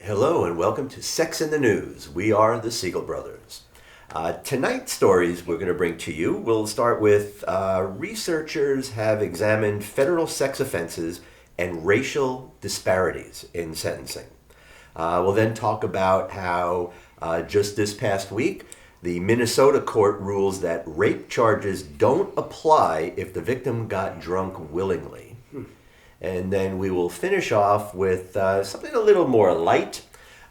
Hello and welcome to Sex in the News. We are the Siegel Brothers. Tonight's stories we're going to bring to you, we'll start with researchers have examined federal sex offenses and racial disparities in sentencing. We'll then talk about how just this past week, the Minnesota court rules that rape charges don't apply if the victim got drunk willingly. And then we will finish off with something a little more light,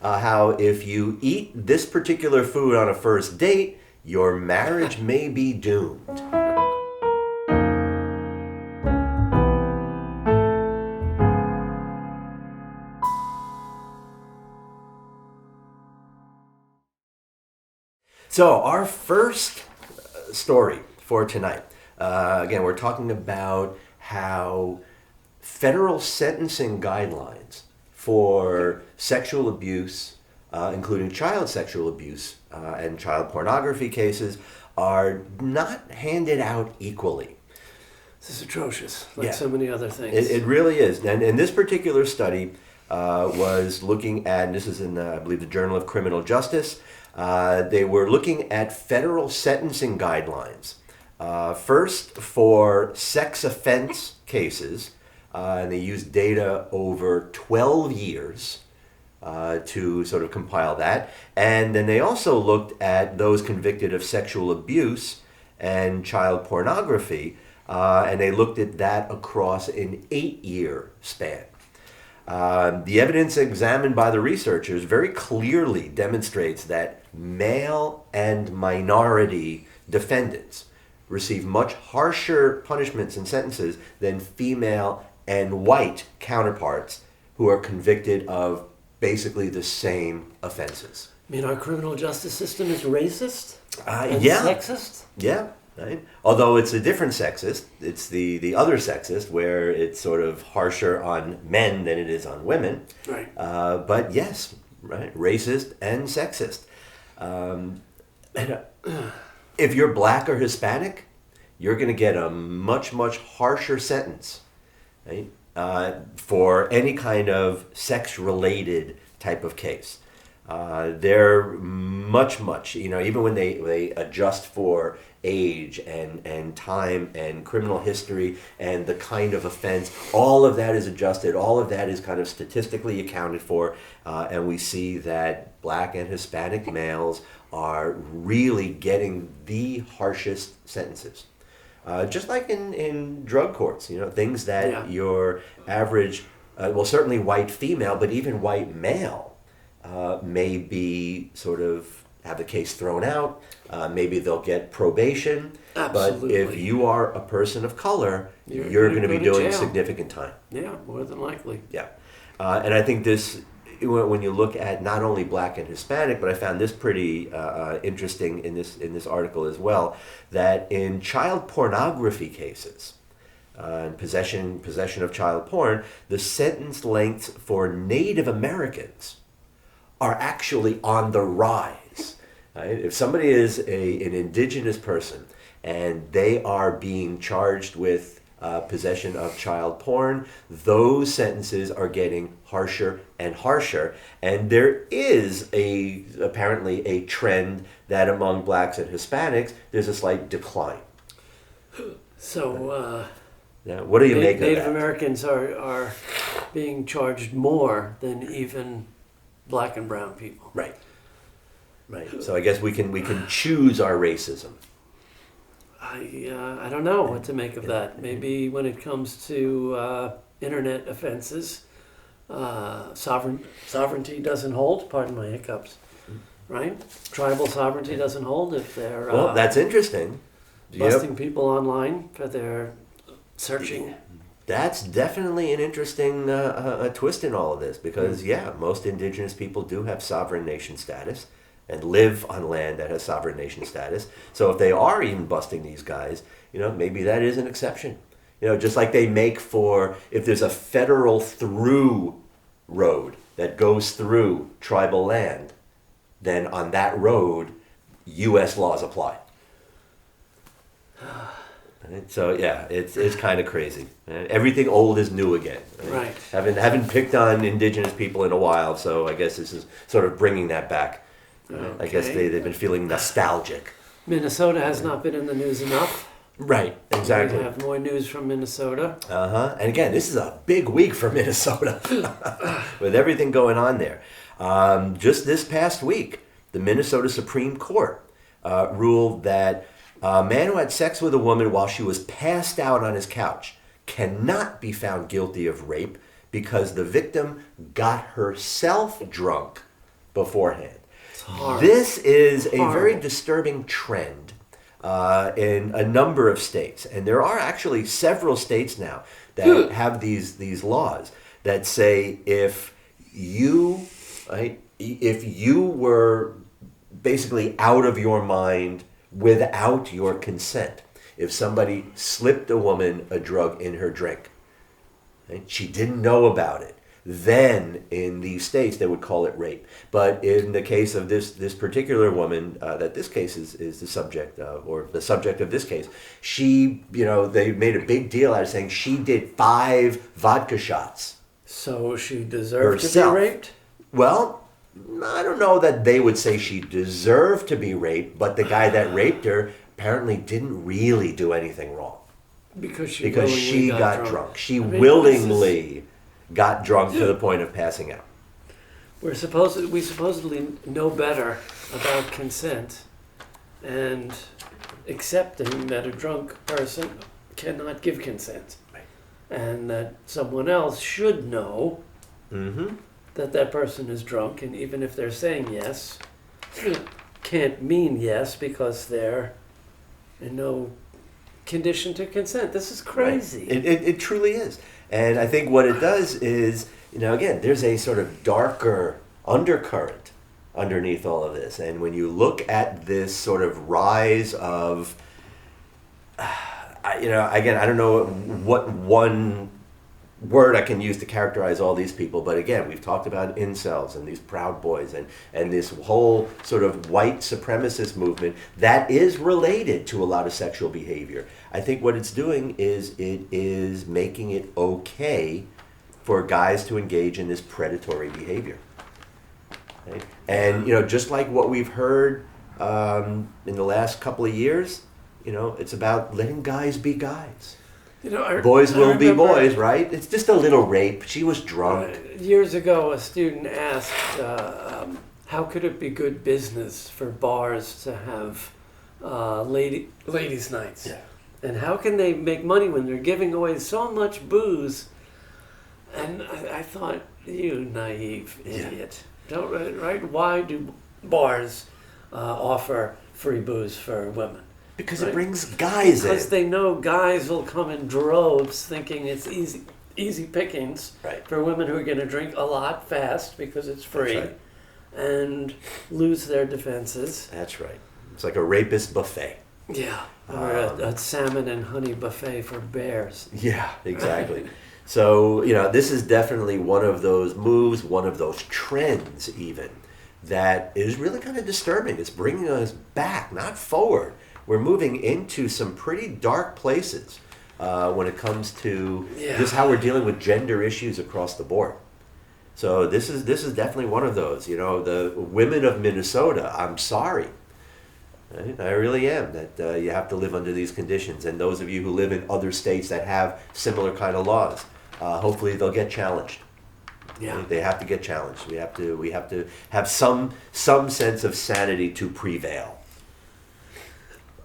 how if you eat this particular food on a first date, your marriage may be doomed. So our first story for tonight, again, we're talking about how federal sentencing guidelines for sexual abuse, including child sexual abuse and child pornography cases, are not handed out equally. This is atrocious, like so many other things. It really is. And this particular study was looking at, and this is in, I believe, the Journal of Criminal Justice, they were looking at federal sentencing guidelines. First, for sex offense cases, and they used data over 12 years to sort of compile that. And then they also looked at those convicted of sexual abuse and child pornography, and they looked at that across an 8-year span. The evidence examined by the researchers very clearly demonstrates that male and minority defendants receive much harsher punishments and sentences than female and white counterparts who are convicted of basically the same offenses. I mean, our criminal justice system is racist and yeah. sexist? Yeah, right. Although it's a different sexist. It's the other sexist where it's sort of harsher on men than it is on women. Right. But yes, right, racist and sexist. If you're black or Hispanic, you're going to get a much, much harsher sentence, right? For any kind of sex-related type of case. They're much, even when they adjust for age and time and criminal history and the kind of offense, all of that is adjusted, all of that is kind of statistically accounted for, and we see that black and Hispanic males are really getting the harshest sentences. Just like in drug courts, things that your average, certainly white female, but even white male may be sort of have the case thrown out. Maybe they'll get probation. Absolutely. But if you are a person of color, you're going to be doing significant time. Yeah, more than likely. Yeah. And I think this, when you look at not only black and Hispanic, but I found this pretty interesting in this article as well, that in child pornography cases, and possession of child porn, the sentence lengths for Native Americans are actually on the rise. Right? If somebody is an indigenous person and they are being charged with possession of child porn, those sentences are getting harsher and harsher. And there is apparently a trend that among blacks and Hispanics, there's a slight decline. So, what do you make of that? Native Americans are being charged more than even black and brown people. Right. So I guess we can choose our racism. I don't know what to make of that. Maybe when it comes to internet offenses, sovereignty doesn't hold. Pardon my hiccups. Right? Tribal sovereignty doesn't hold if they're that's interesting. busting people online for their searching. That's definitely an interesting twist in all of this because most indigenous people do have sovereign nation status and live on land that has sovereign nation status. So if they are even busting these guys, maybe that is an exception. Just like they make for, if there's a federal through road that goes through tribal land, then on that road, U.S. laws apply. Right? So yeah, it's kind of crazy. Everything old is new again. Right. Haven't picked on indigenous people in a while, so I guess this is sort of bringing that back. I guess Okay. they've been feeling nostalgic. Minnesota has not been in the news enough. Right, exactly. We have more news from Minnesota. And again, this is a big week for Minnesota with everything going on there. Just this past week, the Minnesota Supreme Court ruled that a man who had sex with a woman while she was passed out on his couch cannot be found guilty of rape because the victim got herself drunk beforehand. This is a very disturbing trend in a number of states. And there are actually several states now that have these laws that say if you were basically out of your mind without your consent, if somebody slipped a woman a drug in her drink, right, she didn't know about it, then in these states they would call it rape. But in the case of this particular woman that this case is the subject of, or the subject of this case, she, they made a big deal out of saying she did 5 vodka shots. So she deserved herself to be raped? Well, I don't know that they would say she deserved to be raped, but the guy that raped her apparently didn't really do anything wrong. Because she got drunk. She willingly got drunk to the point of passing out. We supposedly know better about consent and accepting that a drunk person cannot give consent. Right. And that someone else should know that person is drunk, and even if they're saying yes, can't mean yes because they're in no condition to consent. This is crazy. Right. It truly is. And I think what it does is, again, there's a sort of darker undercurrent underneath all of this. And when you look at this sort of rise of, again, I don't know what one word I can use to characterize all these people, but again, we've talked about incels and these Proud Boys and this whole sort of white supremacist movement that is related to a lot of sexual behavior. I think what it's doing is it is making it okay for guys to engage in this predatory behavior. Right? And just like what we've heard in the last couple of years, it's about letting guys be guys. Boys will be boys, right? It's just a little rape. She was drunk. Years ago, a student asked, how could it be good business for bars to have ladies' nights? Yeah. And how can they make money when they're giving away so much booze? And I thought, you naive idiot. Right? Why do bars offer free booze for women? Because it brings guys in. Because they know guys will come in droves thinking it's easy pickings for women who are going to drink a lot fast because it's free and lose their defenses. That's right. It's like a rapist buffet. Yeah. Or a salmon and honey buffet for bears. Yeah, exactly. So, this is definitely one of those moves, one of those trends even, that is really kind of disturbing. It's bringing us back, not forward. We're moving into some pretty dark places when it comes to just how we're dealing with gender issues across the board. So this is definitely one of those. The women of Minnesota, I'm sorry. Right? I really am that you have to live under these conditions. And those of you who live in other states that have similar kind of laws, hopefully they'll get challenged. Yeah. They have to get challenged. We have to have some sense of sanity to prevail.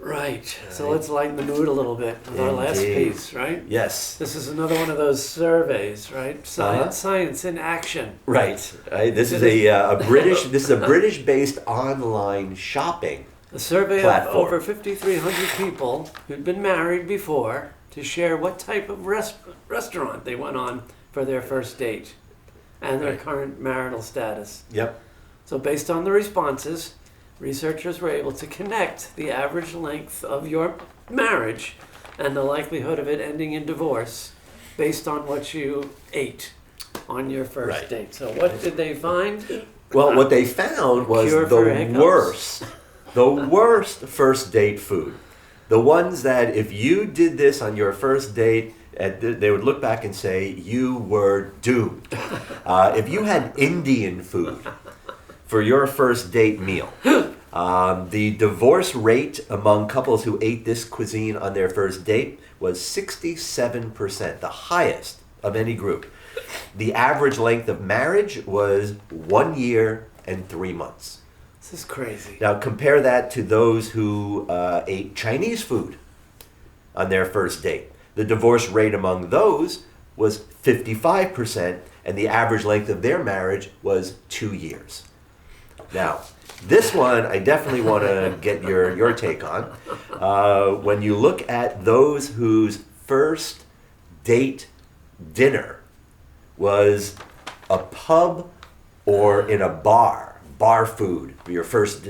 Right. So let's lighten the mood a little bit with our last piece, right? Yes. This is another one of those surveys, right? Science in action. Right. This is a British-based online shopping A survey platform. of over 5,300 people who'd been married before to share what type of restaurant they went on for their first date and their current marital status. Yep. So based on the responses, researchers were able to connect the average length of your marriage and the likelihood of it ending in divorce based on what you ate on your first date. So what did they find? Well, what they found was the worst first date food The ones that if you did this on your first date, they would look back and say you were doomed. If you had Indian food for your first date meal, the divorce rate among couples who ate this cuisine on their first date was 67%, the highest of any group. The average length of marriage was 1 year and 3 months. This is crazy. Now compare that to those who ate Chinese food on their first date. The divorce rate among those was 55%, and the average length of their marriage was 2 years. Now, this one I definitely want to get your take on. When you look at those whose first date dinner was a pub or in a bar food for your first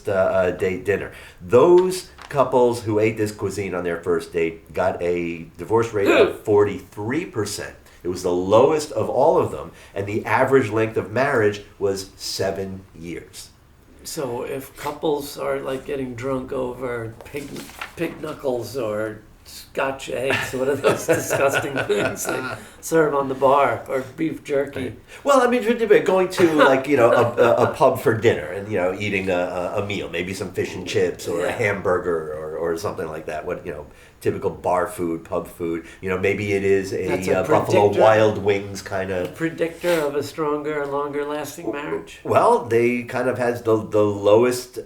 date dinner. Those couples who ate this cuisine on their first date got a divorce rate of 43%. It was the lowest of all of them, and the average length of marriage was 7 years. So if couples are like getting drunk over pig knuckles or Scotch eggs, what are those disgusting things they serve on the bar, or beef jerky? Right. Well, I mean, going to like a pub for dinner and eating a meal, maybe some fish and chips or a hamburger or something like that. What typical bar food, pub food. Maybe it is a Buffalo Wild Wings kind of predictor of a stronger and longer lasting marriage. Well, they kind of has the lowest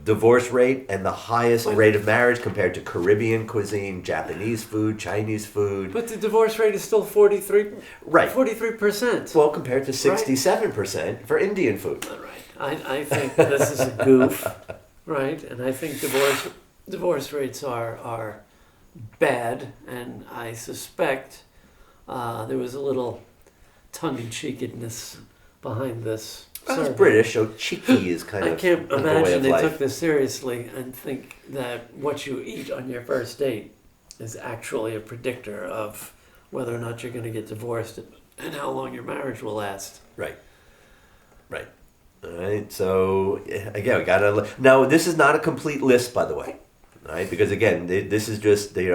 divorce rate and the highest rate of marriage compared to Caribbean cuisine, Japanese food, Chinese food. But the divorce rate is still 43%. Right. 43%. Well, compared to 67% for Indian food. Right. I think this is a goof, right? And I think divorce rates are bad, and I suspect there was a little tongue-in-cheekedness behind this. It's British, so cheeky is kind of. I can't imagine they life. took this seriously and think that what you eat on your first date is actually a predictor of whether or not you're going to get divorced and how long your marriage will last. Right. All right. So again, we gotta. Now, this is not a complete list, by the way. Right, because again, this is just they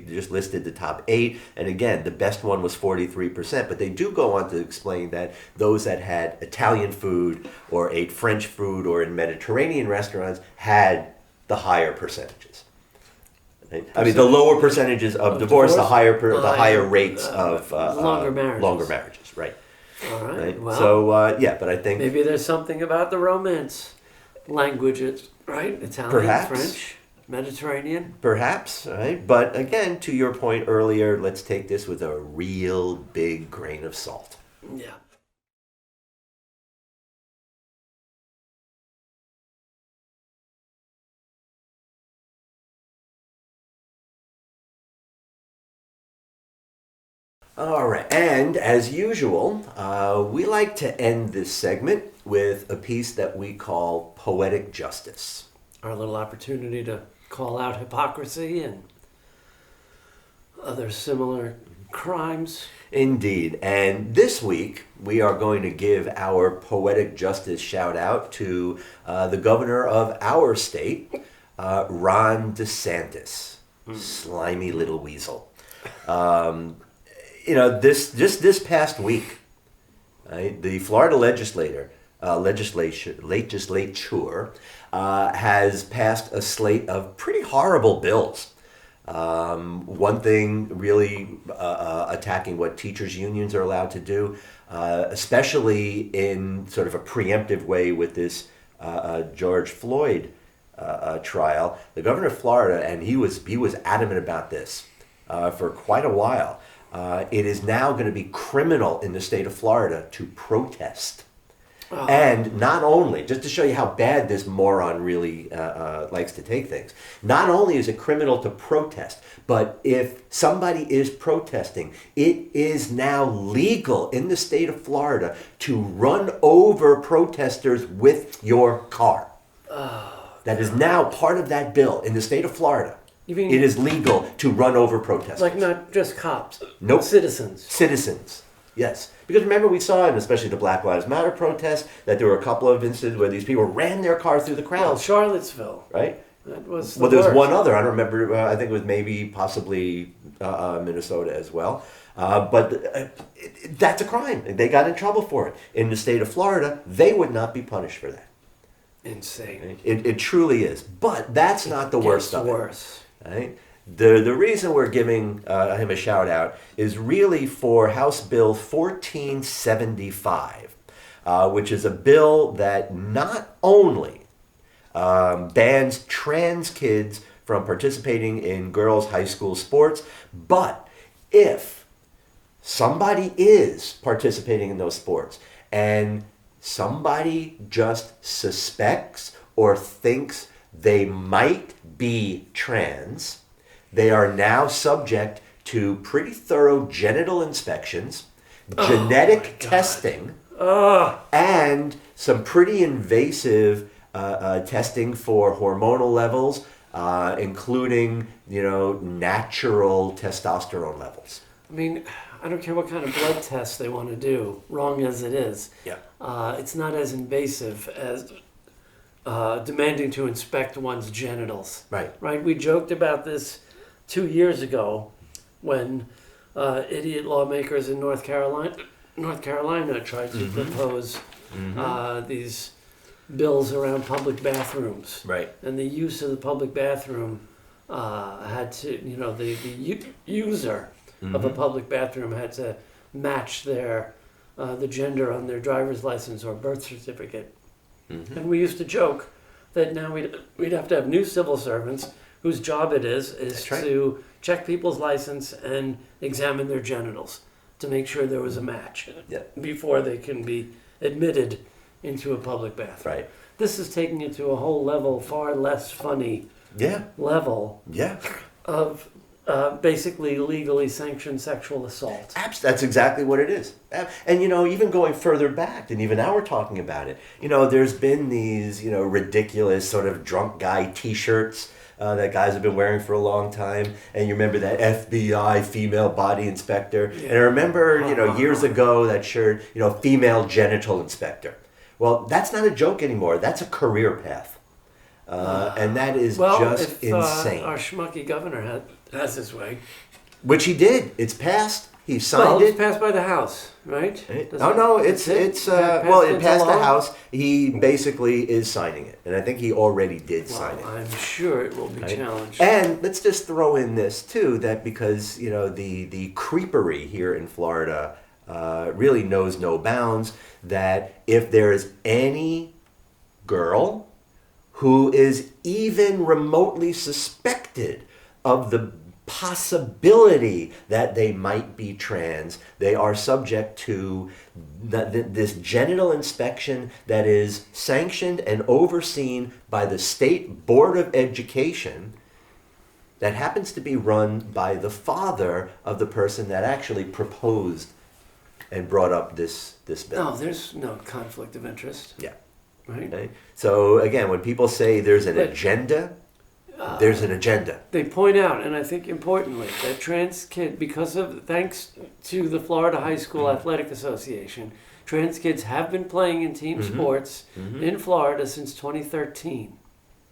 just listed the top 8, and again, the best one was 43%. But they do go on to explain that those that had Italian food or ate French food or in Mediterranean restaurants had the higher percentages. Right? I mean, the lower percentages of divorce, the higher rates of longer marriages. Right. All right. Well, so but I think maybe there's something about the Romance languages, right? Italian, perhaps. French. Mediterranean? Perhaps, right? But again, to your point earlier, let's take this with a real big grain of salt. Yeah. All right, and as usual, we like to end this segment with a piece that we call Poetic Justice. Our little opportunity to call out hypocrisy and other similar crimes. Indeed. And this week, we are going to give our Poetic Justice shout out to the governor of our state, Ron DeSantis. Slimy little weasel. This past week, right, the Florida legislature has passed a slate of pretty horrible bills. One thing really attacking what teachers' unions are allowed to do, especially in sort of a preemptive way with this George Floyd trial. The governor of Florida, and he was adamant about this for quite a while. It is now going to be criminal in the state of Florida to protest. Oh. And not only, just to show you how bad this moron really likes to take things, not only is it criminal to protest, but if somebody is protesting, it is now legal in the state of Florida to run over protesters with your car. Oh, that is now part of that bill in the state of Florida. It is legal to run over protesters. Like not just cops. Nope. Citizens. Yes. Because remember we saw, and especially the Black Lives Matter protests, that there were a couple of instances where these people ran their car through the crowd. Well, Charlottesville. Right? That was Well, there's worst. one other. I don't remember. I think it was possibly Minnesota as well. But that's a crime. They got in trouble for it. In the state of Florida, they would not be punished for that. Insane. It truly is. But that's not the worst Gets of it. worse. Right? The reason we're giving him a shout out is really for House Bill 1475, which is a bill that not only bans trans kids from participating in girls' high school sports, but if somebody is participating in those sports and somebody just suspects or thinks they might be trans, they are now subject to pretty thorough genital inspections, genetic testing, and some pretty invasive testing for hormonal levels, including, natural testosterone levels. I mean, I don't care what kind of blood test they want to do, wrong as it is. Yeah. It's not as invasive as demanding to inspect one's genitals. Right. Right? We joked about this 2 years ago when idiot lawmakers in North Carolina tried to propose these bills around public bathrooms. Right. And the use of the public bathroom had to, the user of a public bathroom had to match the gender on their driver's license or birth certificate. And we used to joke that now we'd have to have new civil servants whose job it is to check people's license and examine their genitals to make sure there was a match before they can be admitted into a public bathroom. Right. This is taking it to a whole level far less funny level of basically legally sanctioned sexual assault. That's exactly what it is. And, even going further back, and even now we're talking about it, there's been these, ridiculous sort of drunk guy T-shirts that guys have been wearing for a long time. And you remember that FBI female body inspector. Yeah. And I remember, years ago that shirt, female genital inspector. Well, that's not a joke anymore. That's a career path. And that is just insane. Our schmucky governor has his way. Which he did. It's passed. He signed it. It's passed by the House, right? It passed the House. He basically is signing it. And I think he already did sign it. I'm sure it will be challenged. And let's just throw in this, too, that because, the creepery here in Florida really knows no bounds, that if there is any girl who is even remotely suspected of the possibility that they might be trans, they are subject to this genital inspection that is sanctioned and overseen by the State Board of Education that happens to be run by the father of the person that actually proposed and brought up this bill. No, there's no conflict of interest. Yeah. Right? Okay. So again, when people say there's an agenda, there's an agenda. They point out, and I think importantly, that trans kid, thanks to the Florida High School Athletic Association, trans kids have been playing in team sports in Florida since 2013.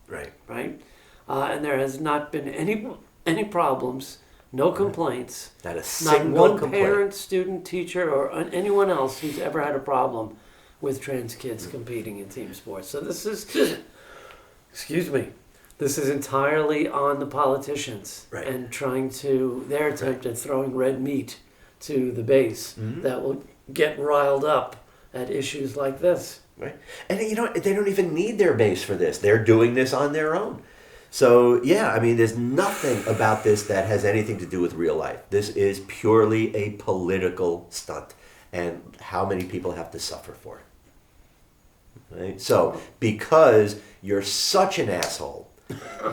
Right. Right? And there has not been any problems, no complaints. Not a single Not one parent, student, teacher, or anyone else who's ever had a problem with trans kids competing in team sports. So this is, this is entirely on the politicians and their attempt at throwing red meat to the base that will get riled up at issues like this. Right. And they don't even need their base for this. They're doing this on their own. So, there's nothing about this that has anything to do with real life. This is purely a political stunt. And how many people have to suffer for it? Right? So, because you're such an asshole,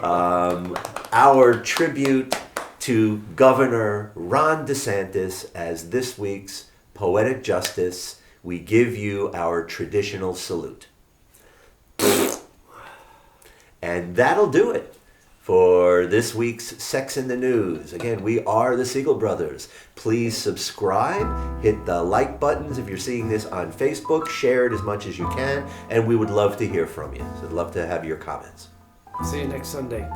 our tribute to Governor Ron DeSantis as this week's Poetic Justice, we give you our traditional salute. And that'll do it for this week's Sex in the News. Again, we are the Siegel Brothers. Please subscribe, hit the like buttons if you're seeing this on Facebook, share it as much as you can, and we would love to hear from you. So I'd love to have your comments. See you next Sunday.